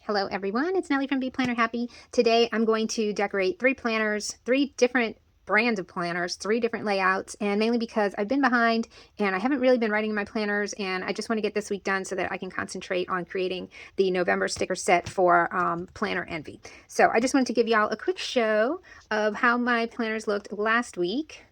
Hello everyone, it's Nellie from Be Planner Happy. Today I'm going to decorate 3 planners, 3 different brands of planners, 3 different layouts, and mainly because I've been behind and I haven't really been writing my planners, and I just want to get this week done so that I can concentrate on creating the November sticker set for Planner Envy. So I just wanted to give y'all a quick show of how my planners looked last week.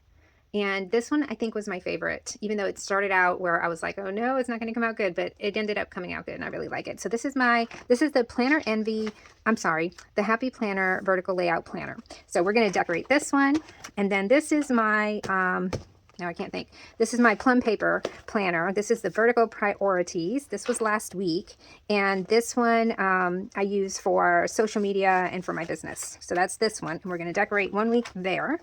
And this one I think was my favorite, even though it started out where I was like, oh no, it's not going to come out good, but it ended up coming out good and I really like it. So this is the Planner Envy, the Happy Planner Vertical Layout Planner. So we're going to decorate this one. And then this is my, now I can't think. This is my Plum Paper planner. This is the Vertical Priorities. This was last week. And this one I use for social media and for my business. So that's this one. And we're going to decorate 1 week there.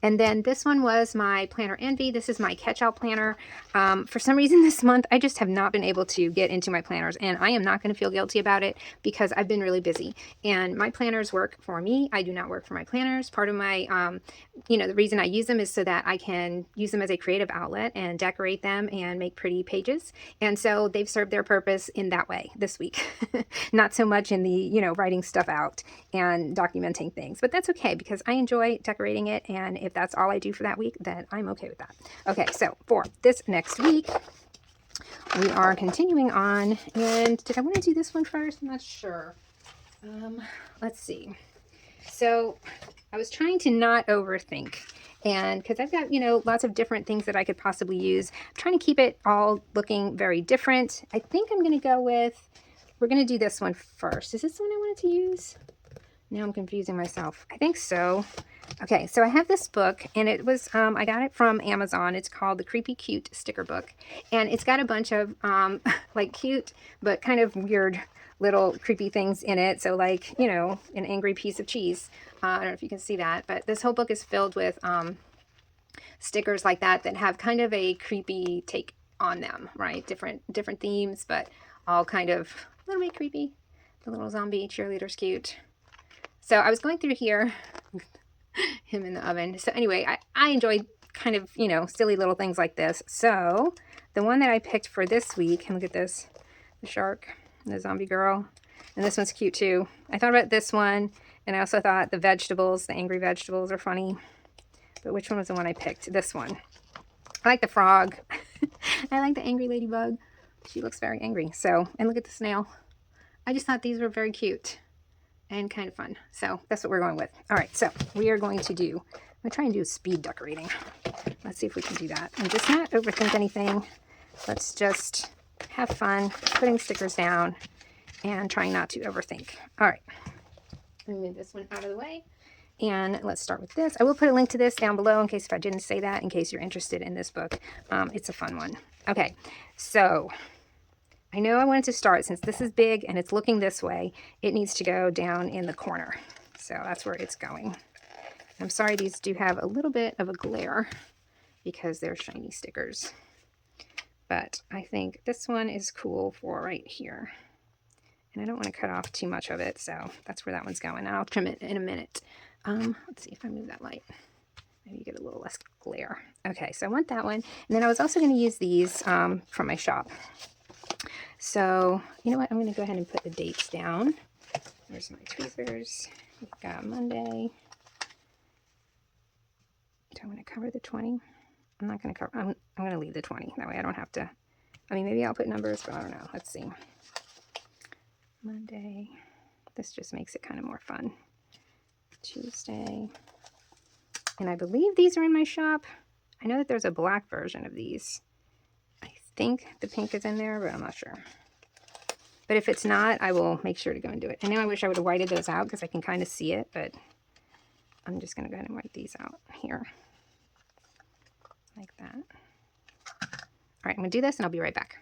And then this one was my Planner Envy. This is my catch-all planner. For some reason this month, I just have not been able to get into my planners. And I am not going to feel guilty about it because I've been really busy. And my planners work for me. I do not work for my planners. Part of my, the reason I use them is so that I can use them as a creative outlet and decorate them and make pretty pages. And so they've served their purpose in that way this week. Not so much in the, writing stuff out and documenting things. But that's okay because I enjoy decorating it, and if that's all I do for that week, then I'm okay with that. Okay, so for this next week, we are continuing on. And did I want to do this one first? I'm not sure. Let's see. So I was trying to not overthink, and because I've got, lots of different things that I could possibly use, I'm trying to keep it all looking very different. I think I'm going to go with, we're going to do this one first. Is this the one I wanted to use? Now I'm confusing myself. I think so. Okay, so I have this book, and it was, I got it from Amazon. It's called the Creepy Cute Sticker Book, and it's got a bunch of, like cute, but kind of weird little creepy things in it. So like, an angry piece of cheese. I don't know if you can see that, but this whole book is filled with stickers like that have kind of a creepy take on them, right? Different themes, but all kind of a little bit creepy. The little zombie cheerleader's cute. So I was going through here, him in the oven. So anyway, I enjoy kind of, silly little things like this. So the one that I picked for this week, and look at this, the shark, the zombie girl, and this one's cute too. I thought about this one, and I also thought the vegetables, the angry vegetables are funny. But which one was the one I picked? This one. I like the frog. I like the angry ladybug. She looks very angry. So, and look at the snail. I just thought these were very cute and kind of fun. So that's what we're going with. All right, so we are going to do, I'm going to try and do speed decorating. Let's see if we can do that. And just not overthink anything. Let's just have fun putting stickers down and trying not to overthink. All right, let me move this one out of the way. And let's start with this. I will put a link to this down below in case if I didn't say that, in case you're interested in this book. It's a fun one. Okay, so I know I wanted to start, since this is big and it's looking this way, it needs to go down in the corner. So that's where it's going. I'm sorry, these do have a little bit of a glare because they're shiny stickers. But I think this one is cool for right here. And I don't want to cut off too much of it, so that's where that one's going. I'll trim it in a minute. Let's see if I move that light. Maybe you get a little less glare. Okay, so I want that one. And then I was also going to use these from my shop. So, you know what? I'm going to go ahead and put the dates down. There's my tweezers. We've got Monday. Do I want to cover the 20? I'm not going to cover. I'm going to leave the 20. That way I don't have to. I mean, maybe I'll put numbers, but I don't know. Let's see. Monday. This just makes it kind of more fun. Tuesday. And I believe these are in my shop. I know that there's a black version of these. I think the pink is in there, but I'm not sure. But if it's not, I will make sure to go and do it. I know I wish I would have whited those out because I can kind of see it, but I'm just going to go ahead and white these out here. Like that. All right, I'm going to do this and I'll be right back.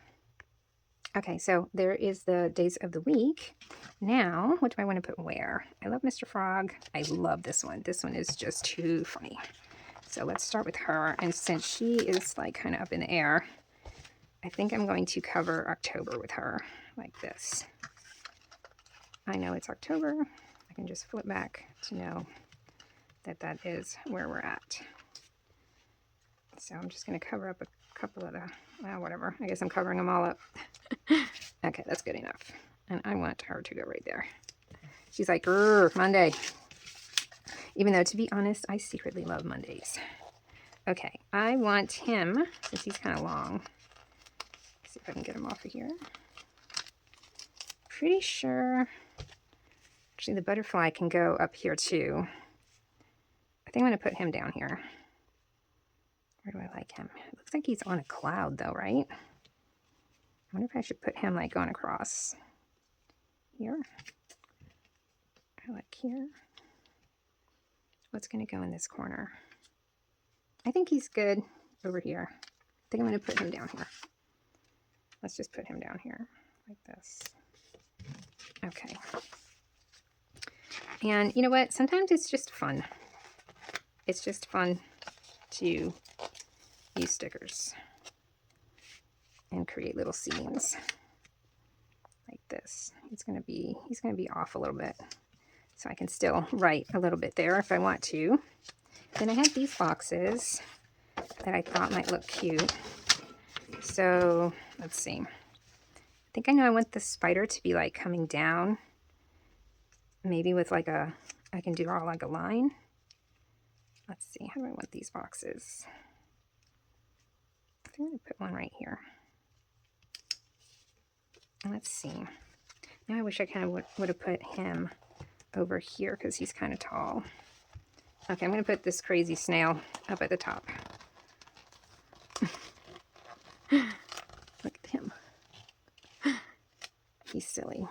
Okay, so there is the days of the week. Now, what do I want to put where? I love Mr. Frog. I love this one. This one is just too funny. So let's start with her. And since she is like kind of up in the air, I think I'm going to cover October with her like this. I know it's October. I can just flip back to know that that is where we're at. So I'm just going to cover up a couple of the, well, whatever. I guess I'm covering them all up. Okay, that's good enough. And I want her to go right there. She's like, "Grr, Monday." Even though, to be honest, I secretly love Mondays. Okay, I want him, since he's kind of long. Let's see if I can get him off of here. Pretty sure, actually the butterfly can go up here too. I think I'm going to put him down here. Where do I like him? It looks like he's on a cloud though, right? I wonder if I should put him like going across here. I like here. What's going to go in this corner? I think he's good over here. I think I'm going to put him down here. Let's just put him down here like this. Okay. And you know what? Sometimes it's just fun. It's just fun to use stickers and create little scenes like this. He's gonna be off a little bit, so I can still write a little bit there if I want to. Then I have these boxes that I thought might look cute. So let's see. I think I know I want the spider to be like coming down, maybe with like a, I can draw like a line. Let's see, how do I want these boxes? I think I'm going to put one right here. Let's see. Now I wish I kind of would have put him over here because he's kind of tall. Okay, I'm going to put this crazy snail up at the top. Look at him. He's silly.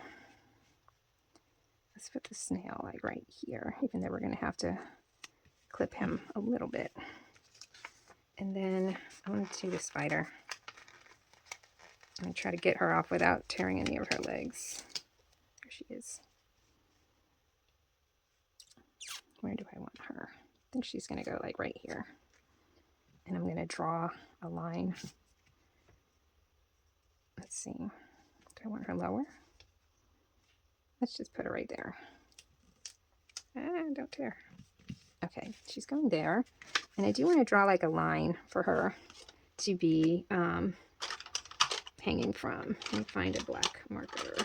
Let's put the snail like right here, even though we're going to have to clip him a little bit. And then I want to do the spider. I'm going to try to get her off without tearing any of her legs. There she is. Where do I want her? I think she's going to go like right here. And I'm going to draw a line. Let's see. Do I want her lower? Let's just put her right there. Don't tear. Okay, she's going there. And I do want to draw like a line for her to be hanging from. Let me find a black marker.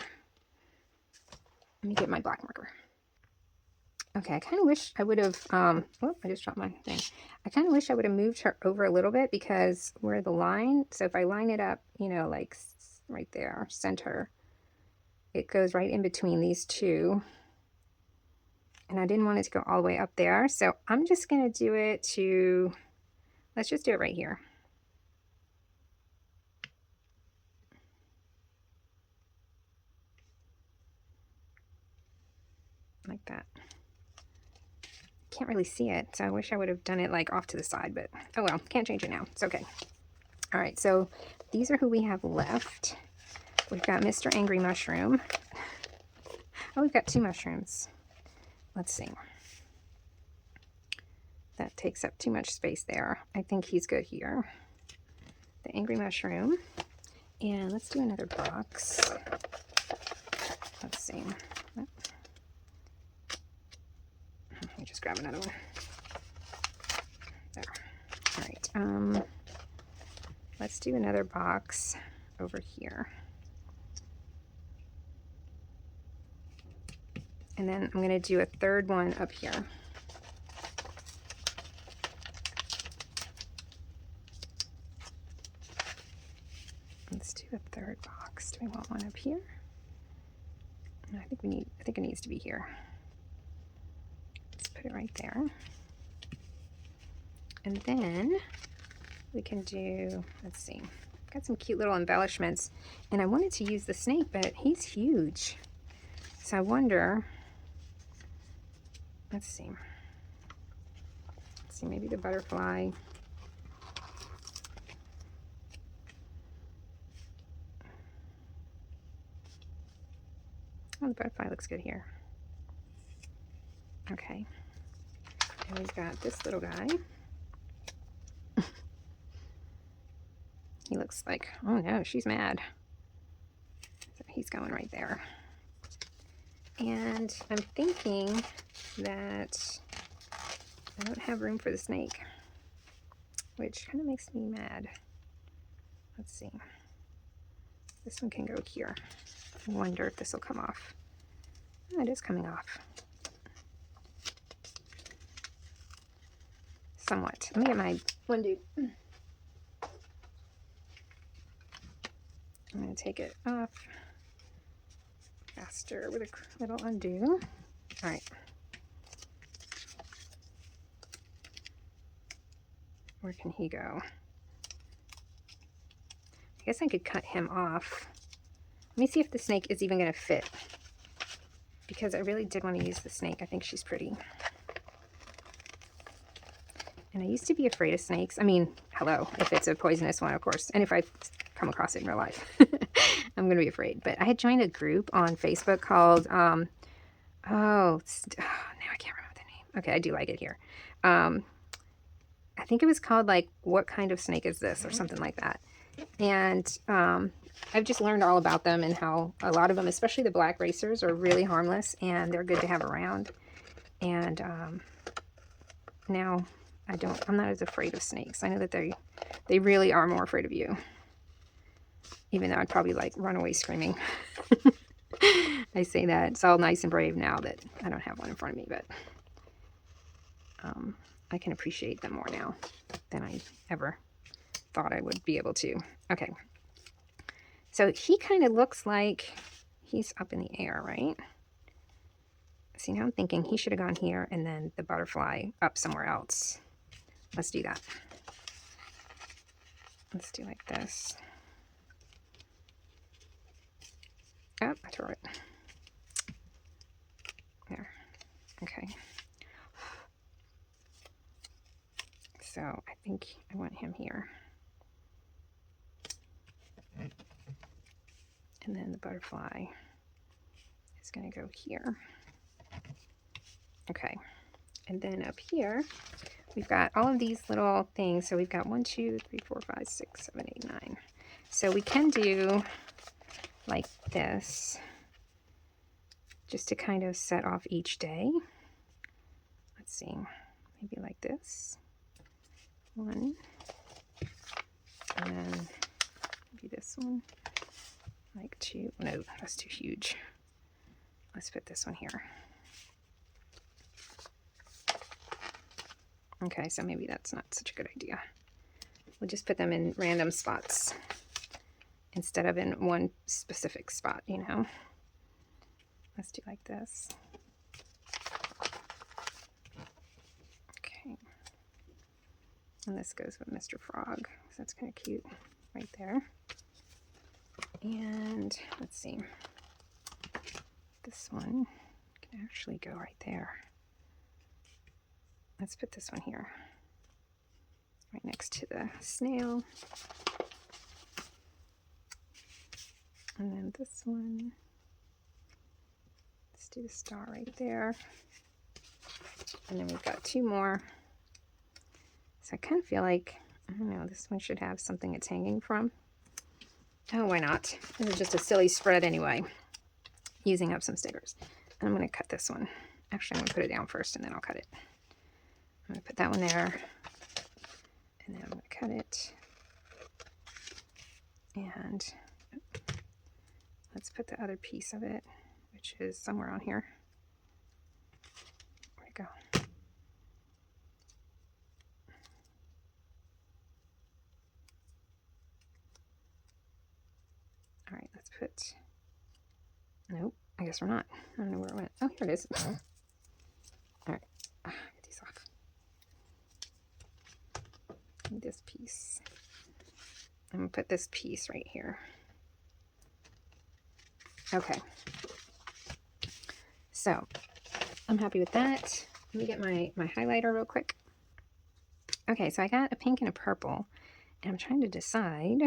Let me get my black marker. Okay, I kind of wish I would have, whoop, I just dropped my thing. I kind of wish I would have moved her over a little bit because where the line, so if I line it up, you know, like right there, center, it goes right in between these two. And I didn't want it to go all the way up there. So I'm just going to do it to, let's just do it right here. Like that. Can't really see it, so I wish I would have done it like off to the side, but oh well, can't change it now. It's okay. All right, so these are who we have left. We've got Mr. Angry Mushroom. Oh, we've got 2 mushrooms. Let's see. That takes up too much space there. I think he's good here. The Angry Mushroom. And let's do another box. Let's see. Let me just grab another one. There. All right. Let's do another box over here. And then I'm going to do a third one up here. Let's do a third box. Do we want one up here? No, I think it needs to be here. Let's put it right there. And then we can do, let's see, got some cute little embellishments. And I wanted to use the snake, but he's huge. So I wonder, let's see, maybe the butterfly. Oh, the butterfly looks good here. Okay. And we've got this little guy. He looks like, oh no, she's mad. So he's going right there. And I'm thinking that I don't have room for the snake, which kind of makes me mad. Let's see. This one can go here. I wonder if this will come off. Oh, it is coming off. Somewhat. Let me get my undo. I'm going to take it off faster with a little undo. All right. Where can he go? I guess I could cut him off. Let me see if the snake is even going to fit, because I really did want to use the snake. I think she's pretty. And I used to be afraid of snakes. I mean, hello, if it's a poisonous one, of course. And if I come across it in real life, I'm going to be afraid. But I had joined a group on Facebook called, now I can't remember the name. Okay, I do like it here. I think it was called, like, What Kind of Snake Is This? Or something like that. And I've just learned all about them and how a lot of them, especially the black racers, are really harmless and they're good to have around. And now I'm not as afraid of snakes. I know that they really are more afraid of you. Even though I'd probably like run away screaming. I say that. It's all nice and brave now that I don't have one in front of me, but I can appreciate them more now than I ever thought I would be able to. Okay. So he kind of looks like he's up in the air, right? See, now I'm thinking he should have gone here and then the butterfly up somewhere else. Let's do that. Let's do like this. Oh, I tore it. There. Okay. So I think I want him here. And then the butterfly is going to go here. Okay. And then up here, we've got all of these little things. So we've got 1, 2, 3, 4, 5, 6, 7, 8, 9. So we can do like this just to kind of set off each day. Let's see, maybe like this. 1. And then maybe this one. Like 2. No, that's too huge. Let's put this one here. Okay, so maybe that's not such a good idea. We'll just put them in random spots instead of in one specific spot, you know. Let's do like this. Okay. And this goes with Mr. Frog. So that's kind of cute right there. And let's see. This one can actually go right there. Let's put this one here, right next to the snail. And then this one, let's do the star right there. And then we've got 2 more. So I kind of feel like, I don't know, this one should have something it's hanging from. Oh, why not? This is just a silly spread anyway, using up some stickers. And I'm going to cut this one. Actually, I'm going to put it down first and then I'll cut it. I'm going to put that one there, and then I'm going to cut it, and let's put the other piece of it, which is somewhere on here. Where'd it go? All right, let's put, nope, I guess we're not. I don't know where it went. Oh, here it is. All right, get these off. This piece. I'm going to put this piece right here. Okay. So, I'm happy with that. Let me get my highlighter real quick. Okay, so I got a pink and a purple, and I'm trying to decide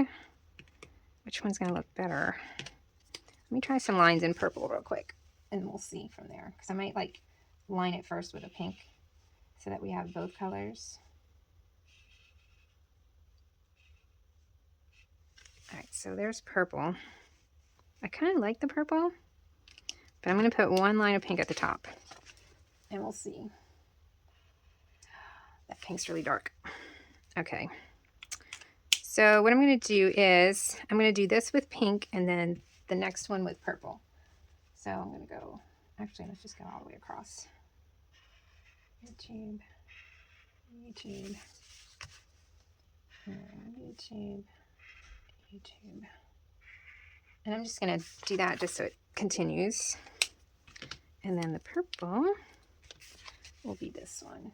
which one's going to look better. Let me try some lines in purple real quick, and we'll see from there. Because I might, like, line it first with a pink so that we have both colors. Alright, so there's purple. I kind of like the purple, but I'm going to put 1 line of pink at the top, and we'll see. That pink's really dark. Okay, so what I'm going to do is, I'm going to do this with pink, and then the next one with purple. So I'm going to go, actually, let's just go all the way across. YouTube, YouTube, YouTube, YouTube. And I'm just going to do that just so it continues. And then the purple will be this one.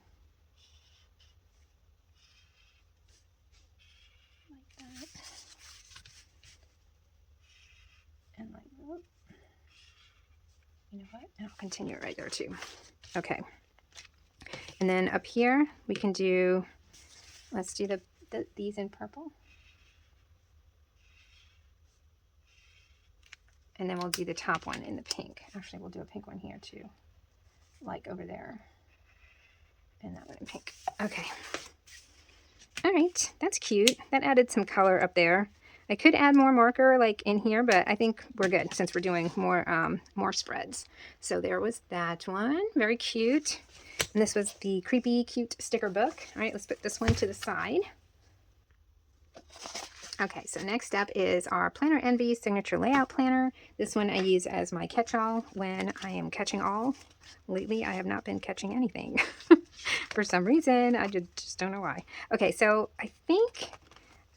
Like that. And like that. You know what? And I'll continue it right there too. Okay. And then up here, we can do, let's do these in purple. And then we'll do the top one in the pink. Actually, we'll do a pink one here too. Like over there. And that one in pink. Okay. All right, that's cute. That added some color up there. I could add more marker like in here, but I think we're good since we're doing more spreads. So there was that one. Very cute. And this was the creepy cute sticker book. All right, let's put this one to the side. Okay, so next up is our Planner Envy Signature Layout Planner. This one I use as my catch-all when I am catching all. Lately, I have not been catching anything. For some reason, I just don't know why. Okay, so I think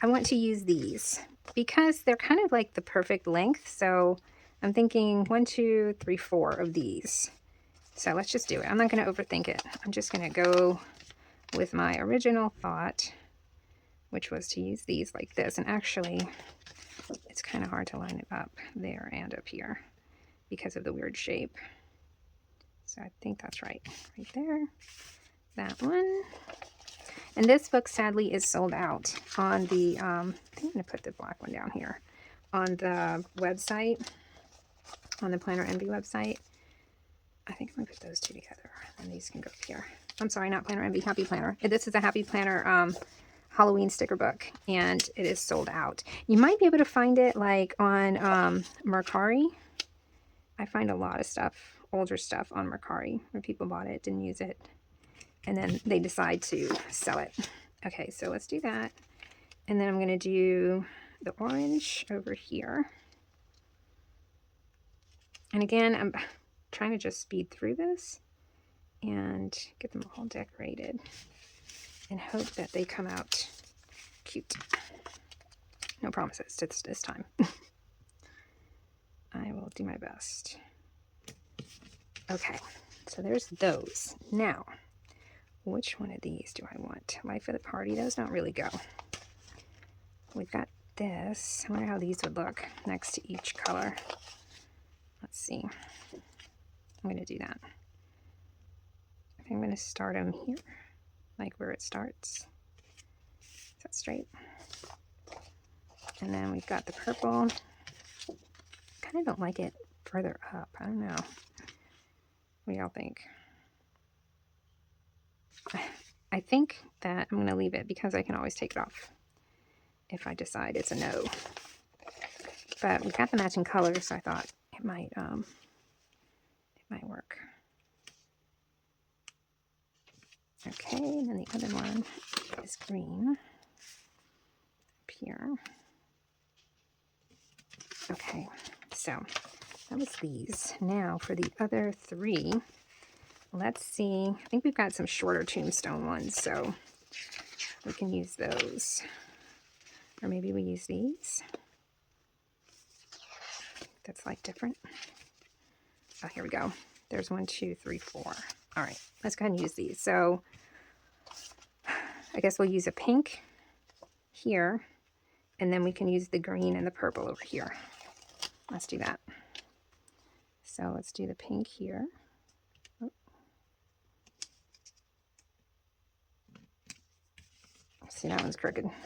I want to use these because they're kind of like the perfect length. So I'm thinking 1, 2, 3, 4 of these. So let's just do it. I'm not going to overthink it. I'm just going to go with my original thought, which was to use these like this. And actually, it's kind of hard to line it up there and up here because of the weird shape. So I think that's right. Right there. That one. And this book, sadly, is sold out on the, I think I'm going to put the black one down here, on the website, on the Planner Envy website. I think I'm going to put those two together, and these can go up here. I'm sorry, not Planner Envy, Happy Planner. This is a Happy Planner Halloween sticker book, and it is sold out. You might be able to find it like on Mercari. I find a lot of stuff, older stuff on Mercari where people bought it, didn't use it, and then they decide to sell it. Okay, so let's do that. And then I'm going to do the orange over here. And again, I'm trying to just speed through this and get them all decorated and hope that they come out cute. No promises this time. I will do my best. Okay, so there's those. Now, which one of these do I want? Life of the Party, those don't really go. We've got this. I wonder how these would look next to each color. Let's see. I'm going to do that. I think I'm going to start them here, like where it starts. Is that straight? And then we've got the purple. Kind of don't like it further up. I don't know. What do y'all think? I think that I'm going to leave it because I can always take it off if I decide it's a no. But we've got the matching colors, so I thought it might work. Okay, and then the other one is green up here. Okay, so that was these. Now for the other three, let's see. I think we've got some shorter tombstone ones, so we can use those. Or maybe we use these. That's like different. Oh, here we go. There's 1, 2, 3, 4. All right, let's go ahead and use these. So I guess we'll use a pink here, and then we can use the green and the purple over here. Let's do that. So let's do the pink here. Oh. See, that one's crooked. Looks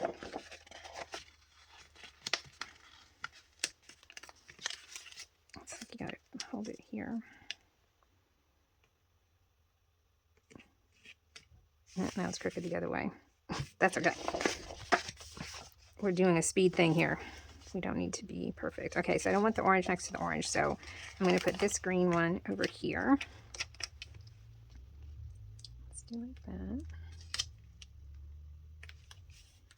like you gotta hold it here. Now it's crooked the other way. That's okay. We're doing a speed thing here. We don't need to be perfect. Okay, so I don't want the orange next to the orange, so I'm going to put this green one over here. Let's do like that.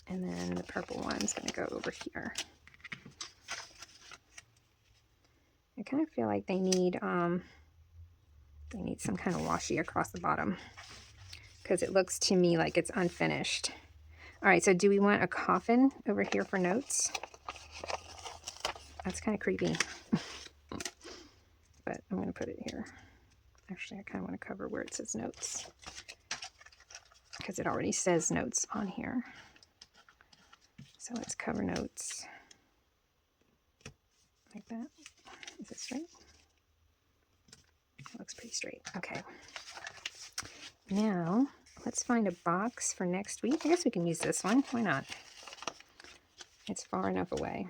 And then the purple one's going to go over here. I kind of feel like they need some kind of washi across the bottom because it looks to me like it's unfinished. All right, so do we want a coffin over here for notes? That's kind of creepy, but I'm going to put it here. Actually, I kind of want to cover where it says notes because it already says notes on here. So let's cover notes like that. Is it straight? It looks pretty straight. Okay. Now, let's find a box for next week. I guess we can use this one. Why not? It's far enough away.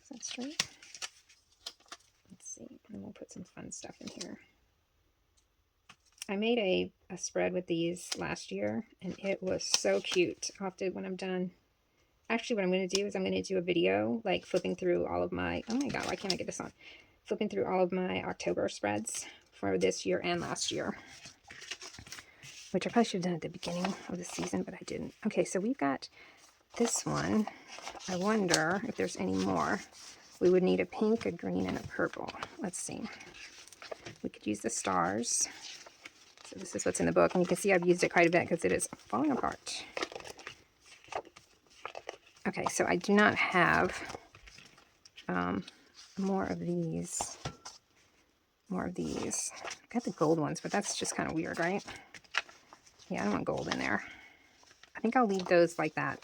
Is that straight? Let's see. And we'll put some fun stuff in here. I made a spread with these last year, and it was so cute. I'll have to, when I'm done. Actually, what I'm going to do is I'm going to do a video, like flipping through all of my, oh my god, why can't I get this on? Flipping through all of my October spreads for this year and last year. Which I probably should have done at the beginning of the season, but I didn't. Okay, so we've got this one. I wonder if there's any more. We would need a pink, a green, and a purple. Let's see. We could use the stars. So this is what's in the book, and you can see I've used it quite a bit because it is falling apart. Okay, so I do not have more of these. More of these. I got the gold ones, but that's just kind of weird, right? Yeah, I don't want gold in there. I think I'll leave those like that.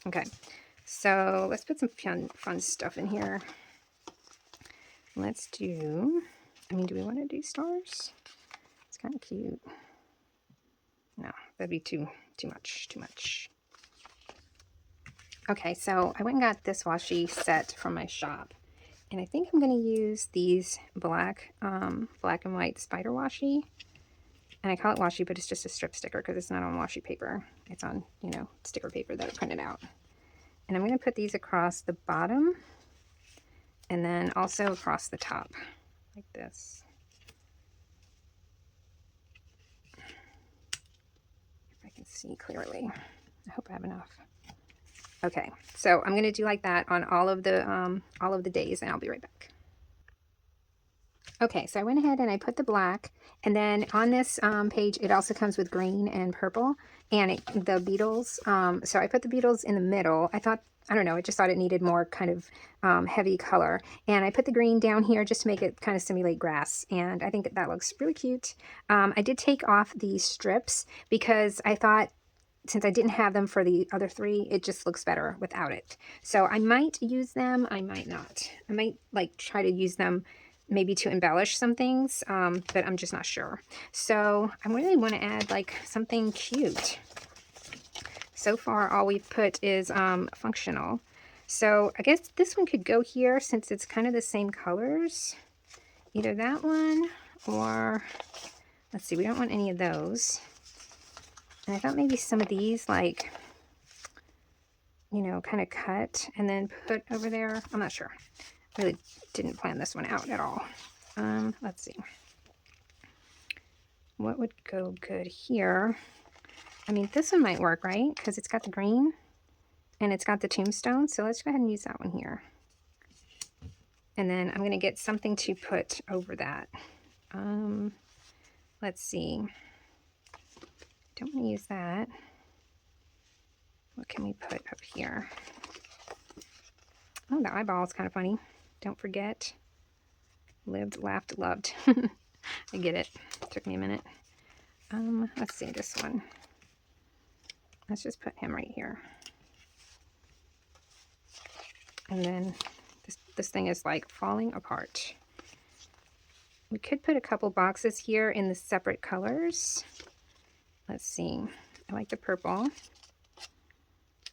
Okay, so let's put some fun stuff in here. Let's do, I mean, do we want to do stars? It's kind of cute. No, that'd be too much. Okay, so I went and got this washi set from my shop. And I think I'm going to use these black and white spider washi. And I call it washi, but it's just a strip sticker because it's not on washi paper. It's on, you know, sticker paper that I printed out. And I'm going to put these across the bottom and then also across the top like this. If I can see clearly. I hope I have enough. Okay, so I'm going to do like that on all of the days, and I'll be right back. Okay, so I went ahead and I put the black, and then on this page, it also comes with green and purple, and the beetles. So I put the beetles in the middle. I don't know, I just thought it needed more kind of heavy color. And I put the green down here just to make it kind of simulate grass, and I think that looks really cute. I did take off these strips because I thought, since I didn't have them for the other three, it just looks better without it. So I might use them, I might not. I might like try to use them maybe to embellish some things, but I'm just not sure. So I really want to add like something cute. So far, all we've put is functional. So I guess this one could go here since it's kind of the same colors. Either that one or, let's see, we don't want any of those. And I thought maybe some of these, like, you know, kind of cut and then put over there. I'm not sure. Really didn't plan this one out at all. Let's see. What would go good here? I mean, this one might work, right? Because it's got the green and it's got the tombstone. So let's go ahead and use that one here. And then I'm going to get something to put over that. Let's see. Don't want to use that. What can we put up here? Oh, the eyeball is kind of funny. Don't forget. Lived, laughed, loved. I get it. Took me a minute. Let's see this one. Let's just put him right here. And then this thing is like falling apart. We could put a couple boxes here in the separate colors. Let's see. I like the purple.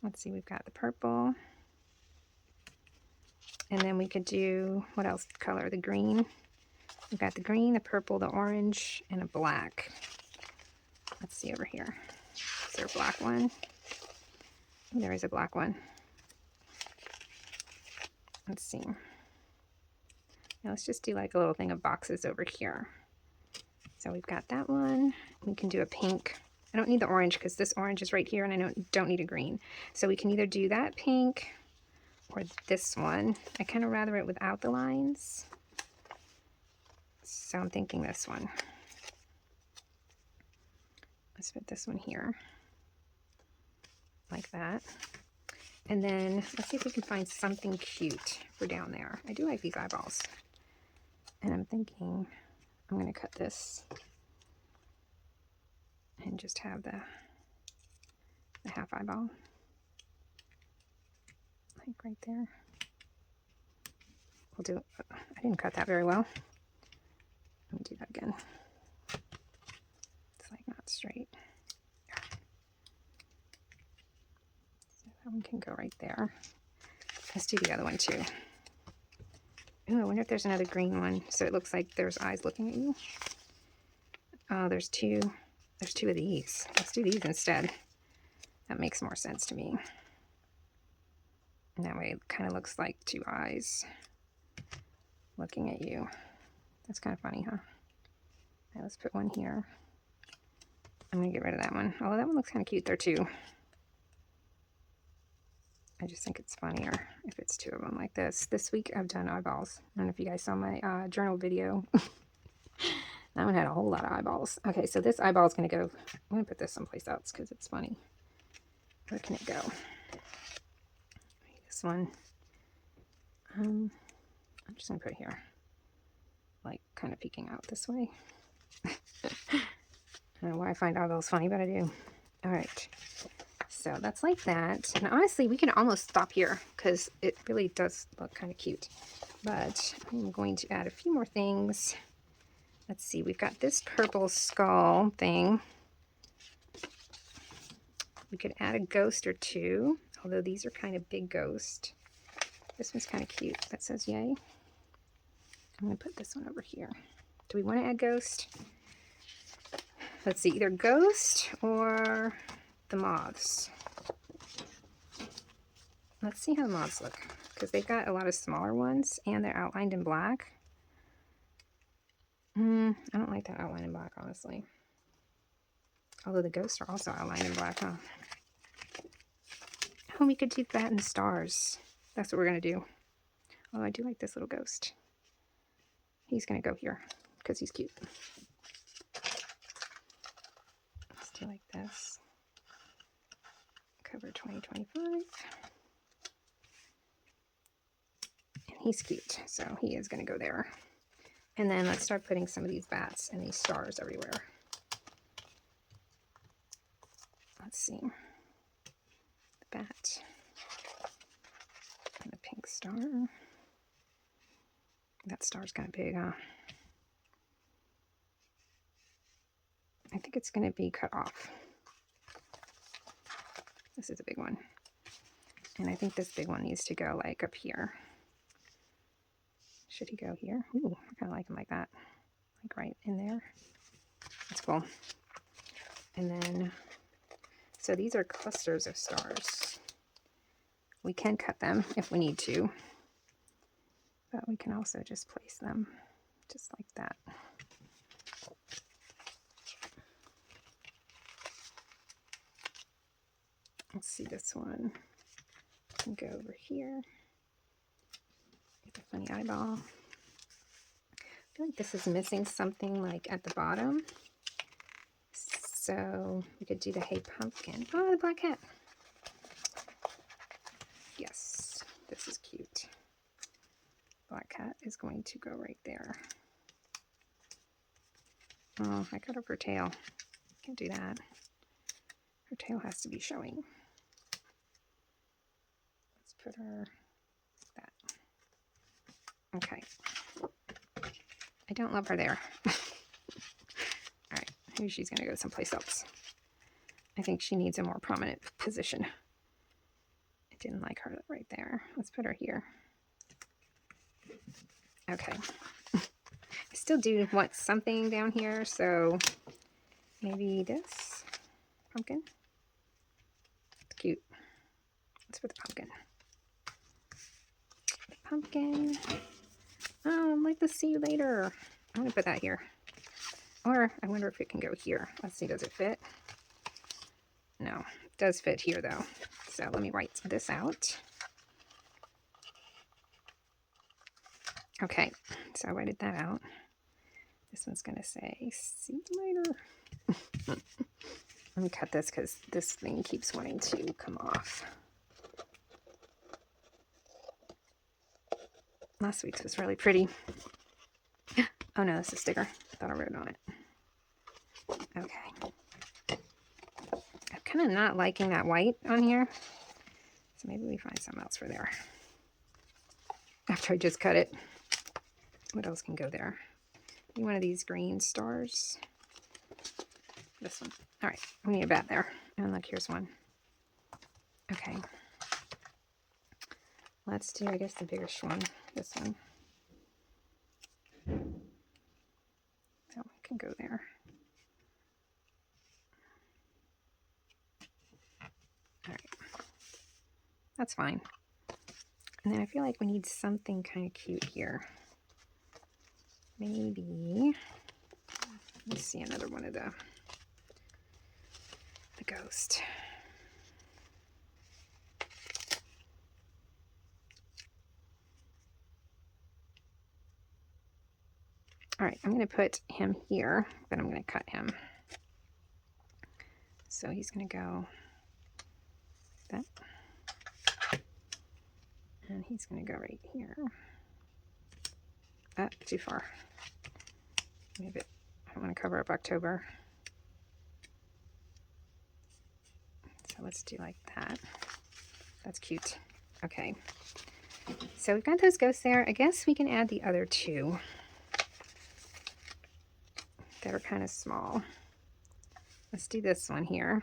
Let's see, we've got the purple. And then we could do, what else color? The green. We've got the green, the purple, the orange, and a black. Let's see over here. Is there a black one? Oh, there is a black one. Let's see. Now let's just do like a little thing of boxes over here. So we've got that one. We can do a pink. I don't need the orange because this orange is right here and I don't need a green. So we can either do that pink or this one. I kind of rather it without the lines. So I'm thinking this one. Let's put this one here. Like that. And then let's see if we can find something cute for down there. I do like these eyeballs. And I'm thinking I'm going to cut this and just have the half eyeball. Like right there. We'll do, I didn't cut that very well. Let me do that again. It's like not straight. So that one can go right there. Let's do the other one too. Ooh, I wonder if there's another green one. So it looks like there's eyes looking at you. Oh, there's two of these. Let's do these instead. That makes more sense to me. And that way it kind of looks like two eyes looking at you. That's kind of funny, huh? Right, let's put one here. I'm going to get rid of that one. Although that one looks kind of cute there too. I just think it's funnier if it's two of them like this. This week I've done eyeballs. I don't know if you guys saw my journal video. That one had a whole lot of eyeballs. Okay, so this eyeball is going to go... I'm going to put this someplace else because it's funny. Where can it go? This one. I'm just going to put it here. Like, kind of peeking out this way. I don't know why I find eyeballs funny, but I do. Alright. So that's like that. And honestly, we can almost stop here because it really does look kind of cute. But I'm going to add a few more things. Let's see, we've got this purple skull thing. We could add a ghost or two, although these are kind of big ghost. This one's kind of cute. That says yay. I'm going to put this one over here. Do we want to add ghost? Let's see, either ghost or the moths. Let's see how the moths look, because they've got a lot of smaller ones and they're outlined in black. I don't like that outline in black, honestly. Although the ghosts are also outlined in black, huh? Oh, we could do that in stars. That's what we're going to do. Oh, I do like this little ghost. He's going to go here because he's cute. Let's do like this. Cover 2025. And he's cute, so he is going to go there. And then let's start putting some of these bats and these stars everywhere. Let's see. The bat. And the pink star. That star's kind of big, huh? I think it's going to be cut off. This is a big one. And I think this big one needs to go like up here. Should he go here? Ooh, I kind of like him like that. Like right in there. That's cool. And then, so these are clusters of stars. We can cut them if we need to. But we can also just place them just like that. Let's see this one. Can go over here. Get a funny eyeball. I feel like this is missing something like at the bottom. So we could do the hey pumpkin. Oh, the black cat. Yes, this is cute. Black cat is going to go right there. Oh, I cut off her tail. Can't do that. Her tail has to be showing. Let's put her like that. Okay. I don't love her there. Alright, maybe she's going to go someplace else. I think she needs a more prominent position. I didn't like her right there. Let's put her here. Okay. I still do want something down here, so maybe this pumpkin. It's cute. Let's put the pumpkin. The pumpkin. Oh, I'd like to see you later. I'm going to put that here. Or I wonder if it can go here. Let's see, does it fit? No, it does fit here though. So let me write this out. Okay, so I whited that out. This one's going to say C minor. Let me cut this because this thing keeps wanting to come off. Last week's was really pretty. Oh no, that's a sticker. I thought I wrote on it. Okay. I'm kind of not liking that white on here. So maybe we find something else for there. After I just cut it. What else can go there? Maybe one of these green stars. This one. All right, we need a bat there. And look, here's one. Okay. Let's do, I guess, the biggest one. This one. That one can go there. All right. That's fine. And then I feel like we need something kind of cute here. Maybe, let me see another one of the ghost. All right, I'm going to put him here, but I'm going to cut him. So he's going to go like that. And he's going to go right here. Ah, too far. Move it. I don't want to cover up October. So let's do like that. That's cute. Okay. So we've got those ghosts there. I guess we can add the other two that are kind of small. Let's do this one here.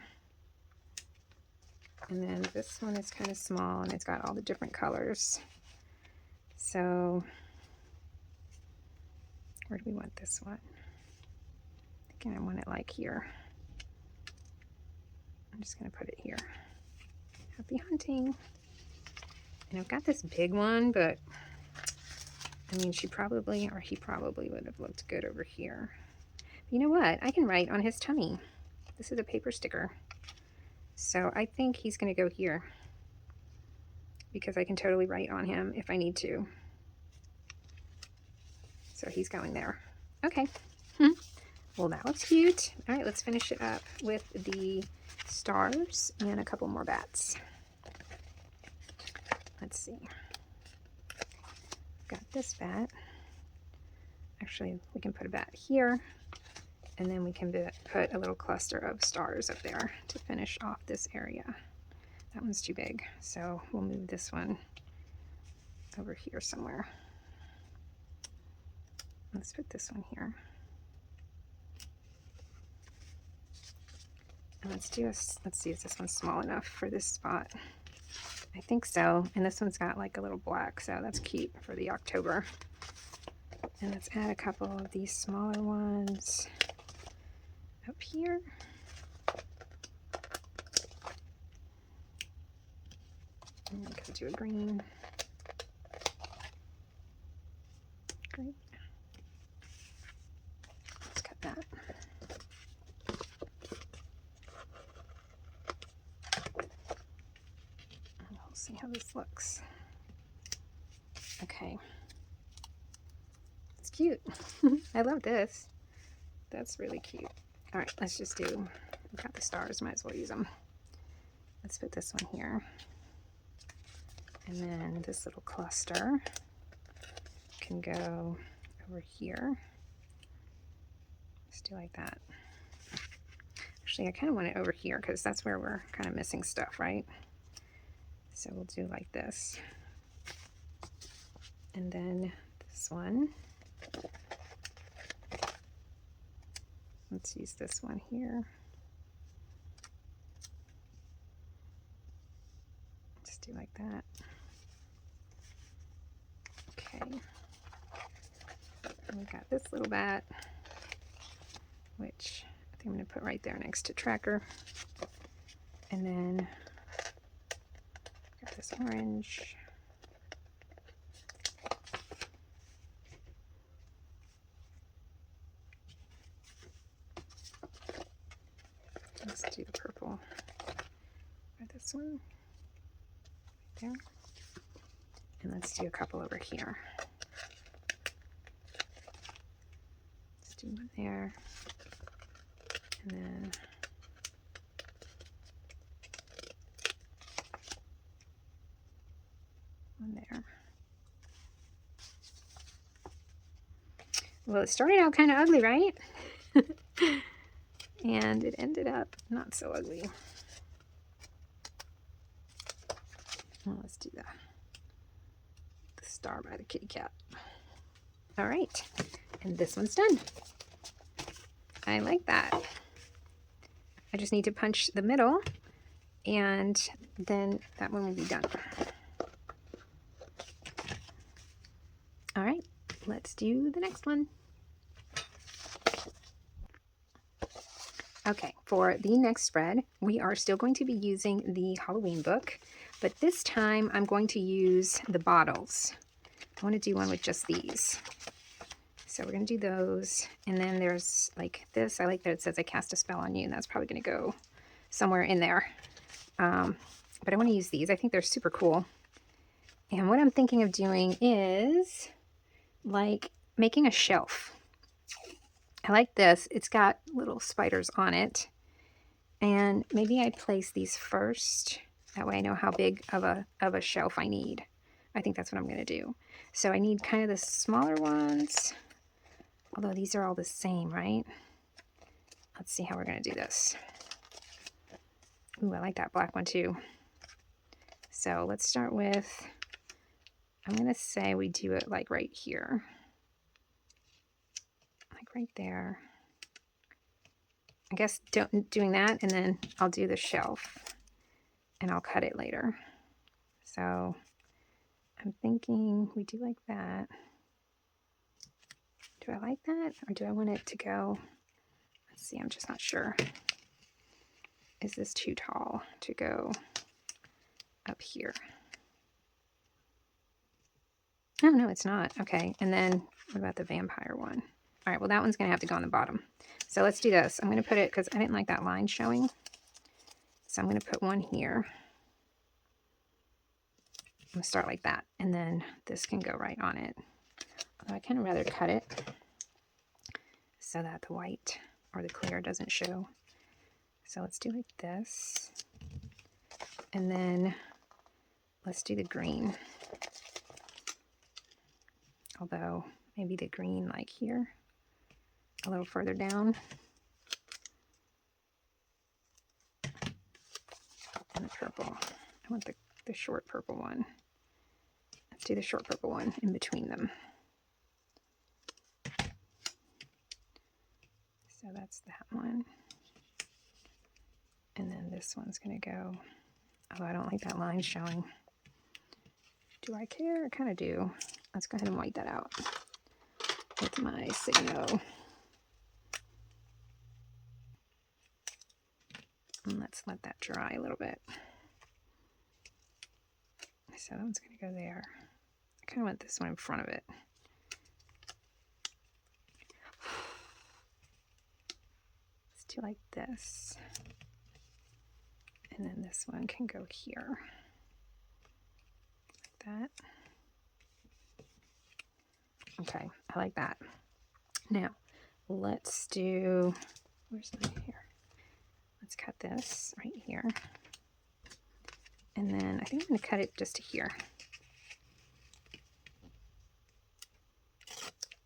And then this one is kind of small and it's got all the different colors. So where do we want this one? I think I want it like here. I'm just going to put it here. Happy hunting. And I've got this big one, but I mean, she probably, or he probably would have looked good over here. But you know what? I can write on his tummy. This is a paper sticker. So I think he's going to go here because I can totally write on him if I need to. So he's going there. Okay. Well, that looks cute. All right, let's finish it up with the stars and a couple more bats. Let's see. Got this bat. Actually, we can put a bat here, and then we can put a little cluster of stars up there to finish off this area. That one's too big, so we'll move this one over here somewhere. Let's put this one here. And let's see if this one's small enough for this spot. I think so. And this one's got like a little black, so that's cute for the October. And let's add a couple of these smaller ones up here. And we can do a green. Great. Let's cut that. And we'll see how this looks. Okay. It's cute. I love this. That's really cute. All right, let's just do, we've got the stars, might as well use them. Let's put this one here. And then this little cluster can go over here. Just do like that. Actually, I kind of want it over here because that's where we're kind of missing stuff, right? So we'll do like this. And then this one. Let's use this one here. Just do like that. Okay. And we've got this little bat, which I think I'm going to put right there next to Tracker. And then got this orange. Let's do the purple for this one right there. And let's do a couple over here. there, and then one there. Well, it started out kind of ugly, right? And it ended up not so ugly. Well, let's do the star by the kitty cat. All right, and this one's done. I like that. I just need to punch the middle, and then that one will be done. All right, let's do the next one. Okay, for the next spread, we are still going to be using the Halloween book, but this time I'm going to use the bottles. I want to do one with just these. So we're going to do those, and then there's like this. I like that it says I cast a spell on you, and that's probably going to go somewhere in there. But I want to use these. I think they're super cool. And what I'm thinking of doing is like making a shelf. I like this. It's got little spiders on it. And maybe I place these first. That way I know how big of a shelf I need. I think that's what I'm going to do. So I need kind of the smaller ones. Although these are all the same, right? Let's see how we're going to do this. Ooh, I like that black one too. So let's start with, I'm going to say we do it like right here. Like right there. I guess doing that, and then I'll do the shelf and I'll cut it later. So I'm thinking we do like that. Do I like that, or do I want it to go? Let's see, I'm just not sure. Is this too tall to go up here? Oh, no, it's not. Okay, and then what about the vampire one? All right, well, that one's going to have to go on the bottom. So let's do this. I'm going to put it, because I didn't like that line showing. So I'm going to put one here. I'm going to start like that, and then this can go right on it. Although I kind of rather cut it so that the white or the clear doesn't show. So let's do like this. And then let's do the green. Although maybe the green like here, a little further down. And the purple. I want the short purple one. Let's do the short purple one in between them. So that's that one. And then this one's going to go, oh, I don't like that line showing. Do I care? I kind of do. Let's go ahead and white that out with my Signo. And let's let that dry a little bit. So that one's going to go there. I kind of want this one in front of it. Let's do like this. And then this one can go here. Like that. Okay, I like that. Now, let's do, where's my hair? Let's cut this right here. And then I think I'm going to cut it just to here.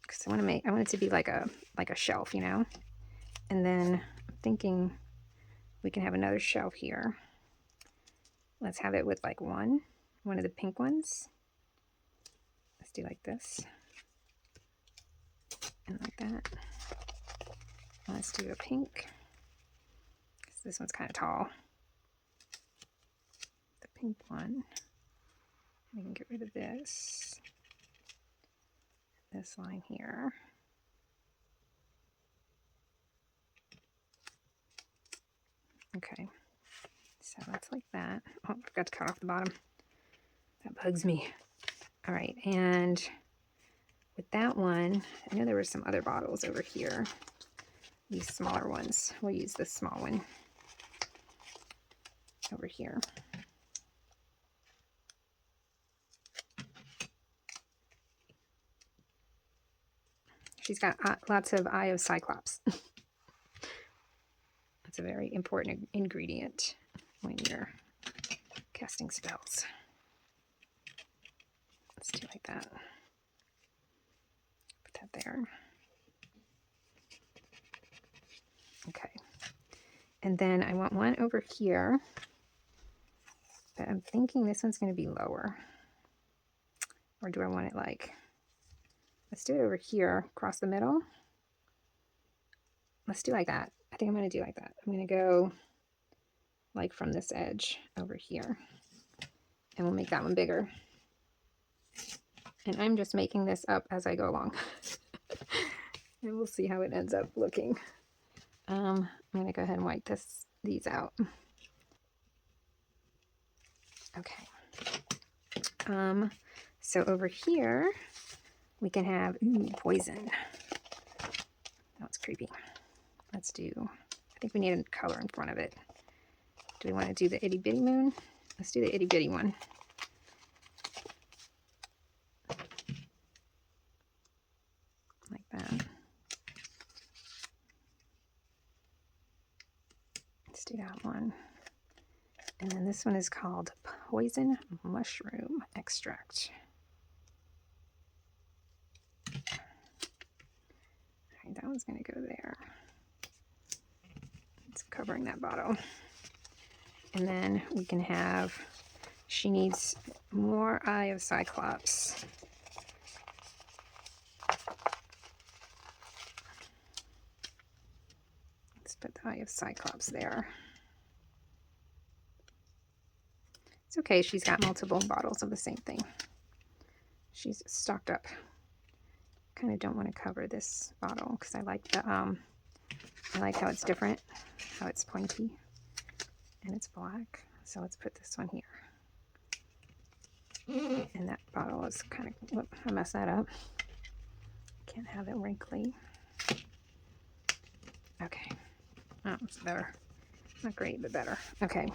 Because I want it to be like a shelf, you know? And then I'm thinking we can have another shelf here. Let's have it with like one of the pink ones. Let's do like this. And like that. Let's do a pink. This one's kind of tall. The pink one. We can get rid of this. This line here. Okay. So that's like that. Oh, I forgot to cut off the bottom. That bugs me. All right, and with that one, I know there were some other bottles over here. These smaller ones. We'll use this small one over here. She's got lots of Eye of Cyclops. That's a very important ingredient when you're casting spells. Let's do like that. Put that there. Okay. And then I want one over here, but I'm thinking this one's going to be lower. Or do I want it like, let's do it over here, across the middle. Let's do like that. I think I'm going to do like that. I'm going to go like from this edge over here. And we'll make that one bigger. And I'm just making this up as I go along. And we'll see how it ends up looking. I'm going to go ahead and wipe these out. Okay. So over here, we can have, poison. That was creepy. Let's do, I think we need a color in front of it. Do we want to do the itty bitty moon? Let's do the itty bitty one. Like that. Let's do that one. And then this one is called Poison Mushroom Extract. All right, that one's going to go there. It's covering that bottle. And then we can have, she needs more Eye of Cyclops. Let's put the Eye of Cyclops there. It's okay, she's got multiple bottles of the same thing. She's stocked up. Kind of don't want to cover this bottle because I like the I like how it's different, how it's pointy and it's black. So let's put this one here. And that bottle is kind of, whoop, I messed that up. Can't have it wrinkly. Okay. Oh, it's better. Not great, but better. Okay.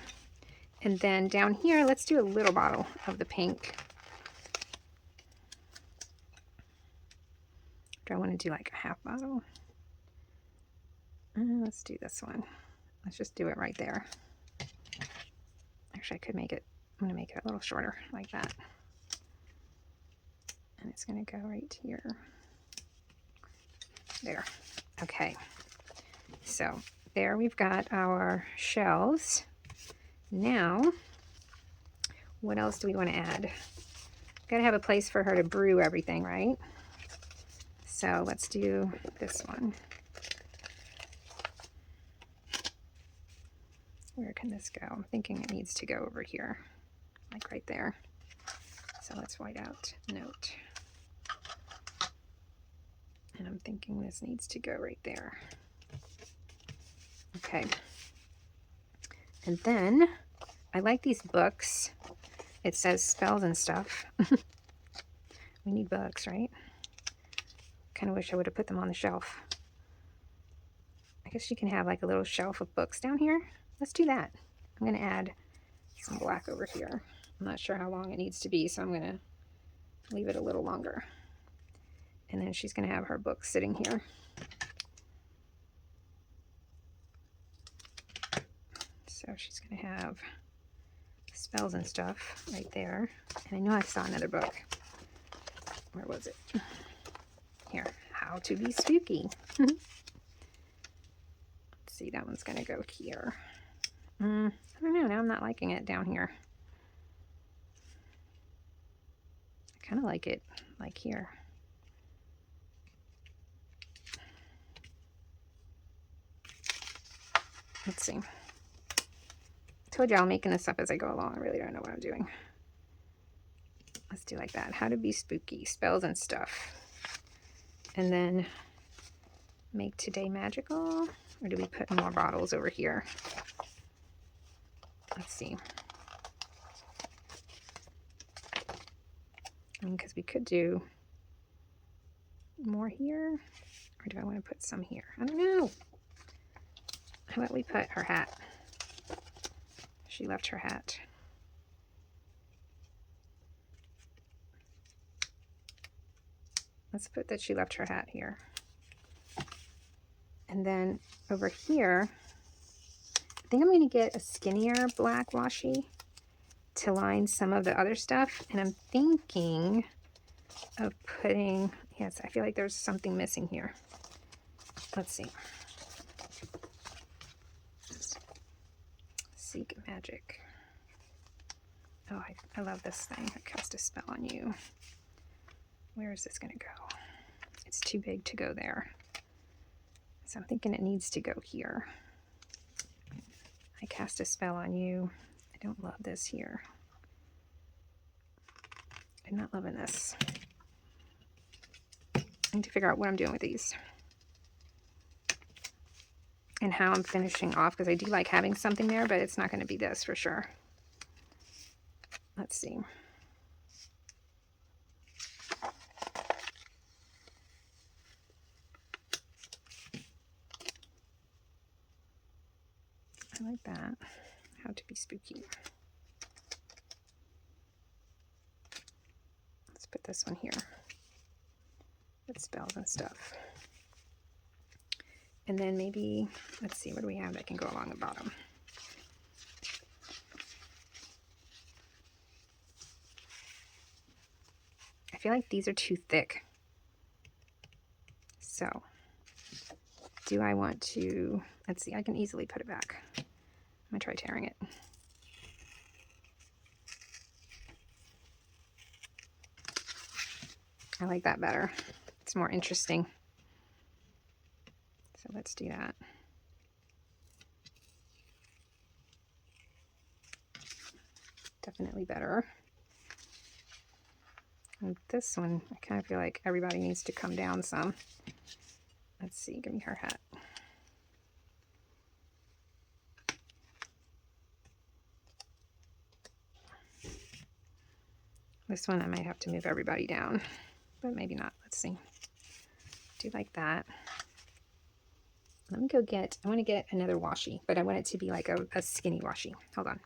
And then down here, let's do a little bottle of the pink. Do I want to do like a half bottle? Let's do this one. Let's just do it right there. Actually, I could make it, I'm going to make it a little shorter like that. And it's going to go right here. There. Okay. So there we've got our shells. Now, what else do we want to add? Got to have a place for her to brew everything, right? So let's do this one. Where can this go? I'm thinking it needs to go over here, like right there. So let's white out note. And I'm thinking this needs to go right there. Okay. And then I like these books. It says spells and stuff. We need books, right? Kind of wish I would have put them on the shelf. I guess you can have like a little shelf of books down here. Let's do that. I'm going to add some black over here. I'm not sure how long it needs to be, so I'm going to leave it a little longer. And then she's going to have her books sitting here. So she's going to have spells and stuff right there. And I know I saw another book. Where was it? Here, How to Be Spooky. Let's see, that one's going to go here. I don't know, now I'm not liking it down here. I kind of like it like here. Let's see. Told you I'm making this up as I go along. I really don't know what I'm doing. Let's do like that. How to Be Spooky. Spells and stuff. And then make today magical. Or do we put more bottles over here? Let's see. I mean, because we could do more here. Or do I want to put some here? I don't know. How about we put her hat? She left her hat. Let's put that she left her hat here. And then over here, I think I'm going to get a skinnier black washi to line some of the other stuff. And I'm thinking of putting, yes, I feel like there's something missing here. Let's see. Seek Magic. Oh, I love this thing. I cast a spell on you. Where is this going to go? It's too big to go there. So I'm thinking it needs to go here. I cast a spell on you. I don't love this here. I'm not loving this. I need to figure out what I'm doing with these. And how I'm finishing off, because I do like having something there, but it's not going to be this for sure. Let's see. I like that. How to be spooky. Let's put this one here. With spells and stuff. And then maybe, let's see, what do we have that can go along the bottom? I feel like these are too thick. So, do I want to, let's see, I can easily put it back. I'm going to try tearing it. I like that better. It's more interesting. So let's do that. Definitely better. And this one, I kind of feel like everybody needs to come down some. Let's see, give me her hat. This one I might have to move everybody down, but maybe not. Let's see. Do like that. Let me go get, I want to get another washi, but I want it to be like a skinny washi. Hold on.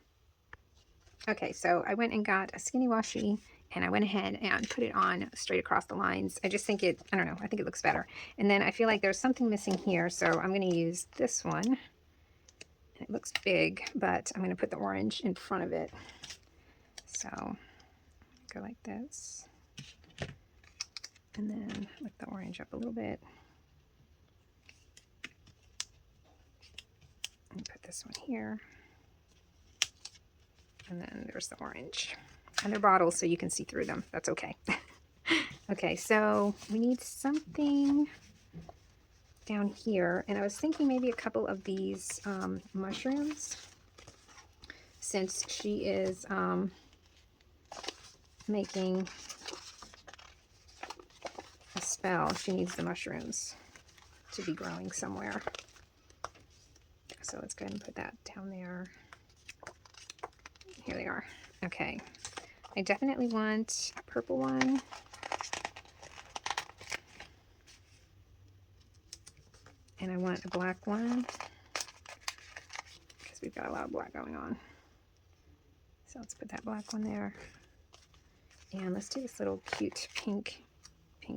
Okay, so I went and got a skinny washi, and I went ahead and put it on straight across the lines. I just think it, I don't know, I think it looks better. And then I feel like there's something missing here, so I'm going to use this one. It looks big, but I'm going to put the orange in front of it. So go like this. And then lift the orange up a little bit. And put this one here. And then there's the orange. And they're bottles, so you can see through them. That's okay. Okay, so we need something down here. And I was thinking maybe a couple of these mushrooms. Since she is making a spell, she needs the mushrooms to be growing somewhere. So let's go ahead and put that down there. Here they are. Okay. I definitely want a purple one. And I want a black one. Because we've got a lot of black going on. So let's put that black one there. And let's do this little cute pink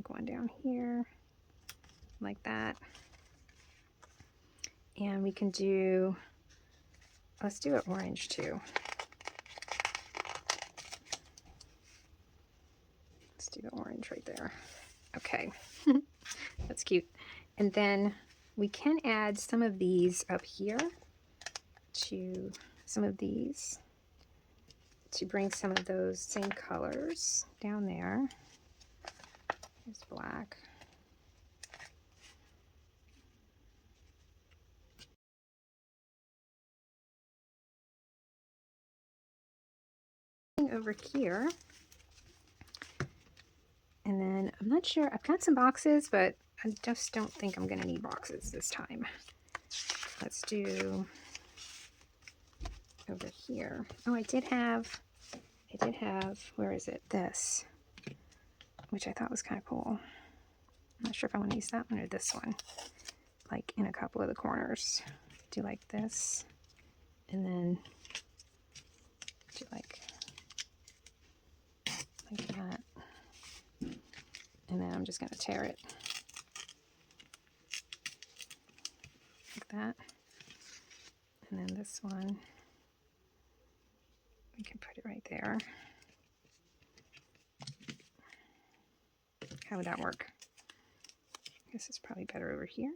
one down here. Like that. And we can do, let's do an orange too. Let's do the orange right there. Okay, that's cute. And then we can add some of these up here to some of these to bring some of those same colors down there. Here's black. Over here. And then I'm not sure, I've got some boxes, but I just don't think I'm going to need boxes this time. Let's do over here. Oh, I did have, where is it? This, which I thought was kind of cool. I'm not sure if I want to use that one or this one. Like in a couple of the corners. Do like this. And then do like that. And then I'm just going to tear it. that. And then this one, we can put it right there. How would that work? I guess it's probably better over here.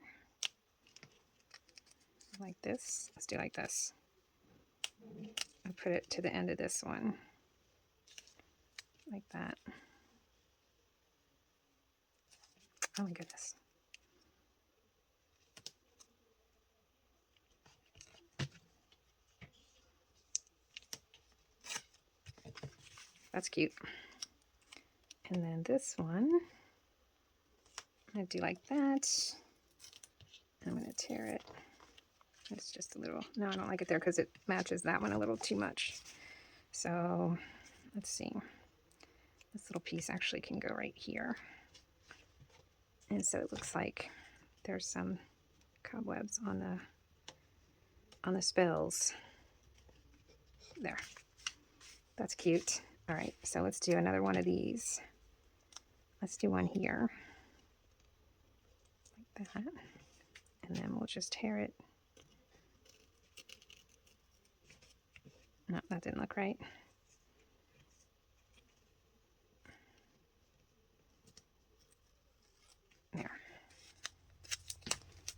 Like this. Let's do like this. I'll put it to the end of this one. Like that. Oh my goodness. That's cute. And then this one, I'm going to do like that. I'm going to tear it. It's just a little, no, I don't like it there because it matches that one a little too much. So let's see. This little piece actually can go right here. And so it looks like there's some cobwebs on the spills. There. That's cute. All right, so let's do another one of these. Let's do one here. Like that. And then we'll just tear it. No, that didn't look right. There.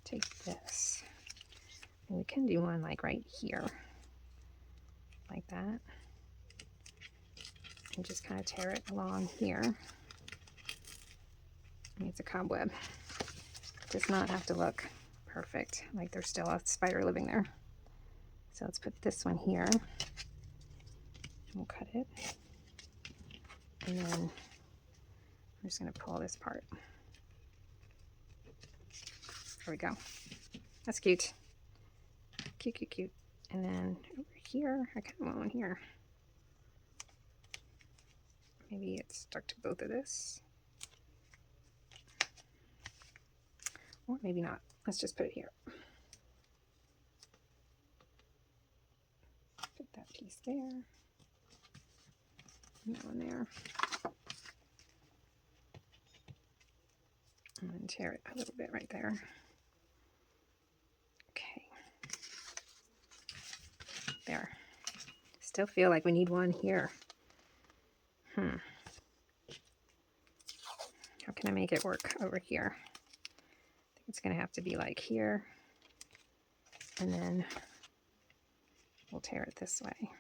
Take this. And we can do one like right here. Like that. And just kind of tear it along here. It's a cobweb. It does not have to look perfect, like there's still a spider living there. So let's put this one here. We'll cut it. And then I'm just going to pull this part. There we go. That's cute. Cute, cute, cute. And then over here, I kind of want one here. Maybe it's stuck to both of this. Or maybe not. Let's just put it here. Put that piece there. And that one there. And then tear it a little bit right there. Okay. There. Still feel like we need one here. How can I make it work over here? I think it's going to have to be like here. And then we'll tear it this way.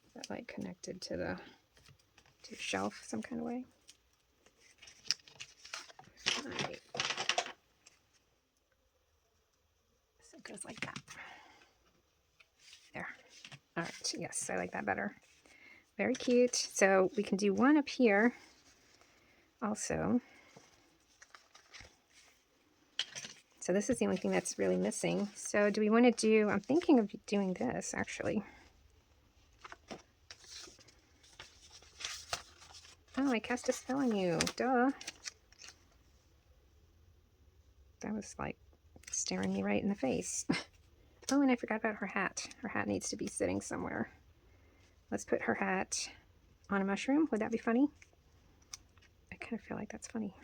Is that like connected to the shelf some kind of way? All right. So it goes like that. There. All right. Yes, I like that better. Very cute. So we can do one up here also. So this is the only thing that's really missing. So do we want to do, I'm thinking of doing this actually. Oh, I cast a spell on you. Duh. That was like staring me right in the face. Oh, and I forgot about her hat. Her hat needs to be sitting somewhere. Let's put her hat on a mushroom. Would that be funny? I kind of feel like that's funny.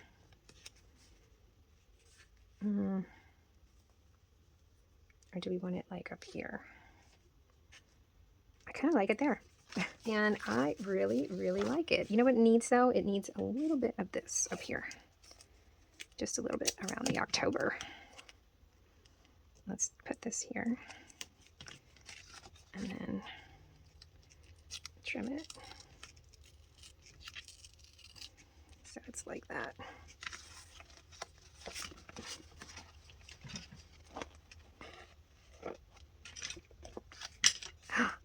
Or do we want it like up here? I kind of like it there. And I really, really like it. You know what it needs though? It needs a little bit of this up here. Just a little bit around the October. Let's put this here. And then trim it. So it's like that.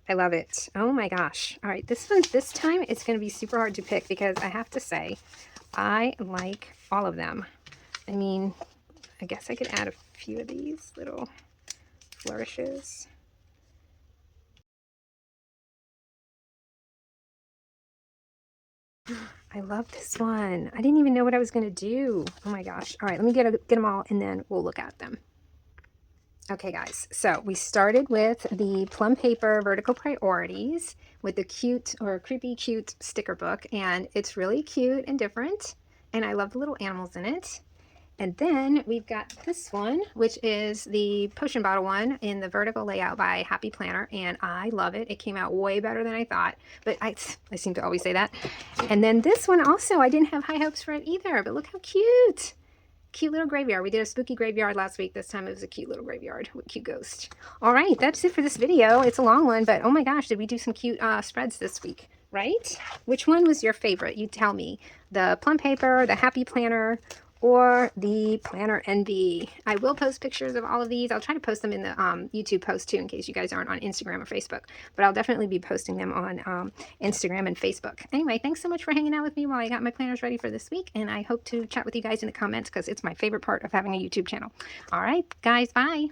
I love it. Oh my gosh. All right, this one, this time it's going to be super hard to pick because I have to say, I like all of them. I mean, I guess I could add a few of these little flourishes. I love this one. I didn't even know what I was going to do. Oh my gosh. All right, let me get them all and then we'll look at them. Okay guys, so we started with the Plum Paper Vertical Priorities with the cute or creepy cute sticker book, and it's really cute and different. and I love the little animals in it. And then we've got this one, which is the potion bottle one in the vertical layout by Happy Planner, and I love it. It came out way better than I thought, but I seem to always say that. And then this one also, I didn't have high hopes for it either, but look how cute. Cute little graveyard. We did a spooky graveyard last week. This time it was a cute little graveyard with cute ghost. All right, that's it for this video. It's a long one, but oh my gosh, did we do some cute spreads this week, right? Which one was your favorite? You tell me. The Plum Paper, the Happy Planner, or the Planner Envy. I will post pictures of all of these. I'll try to post them in the YouTube post too, in case you guys aren't on Instagram or Facebook. But I'll definitely be posting them on Instagram and Facebook. Anyway, thanks so much for hanging out with me while I got my planners ready for this week. And I hope to chat with you guys in the comments, because it's my favorite part of having a YouTube channel. All right, guys, bye.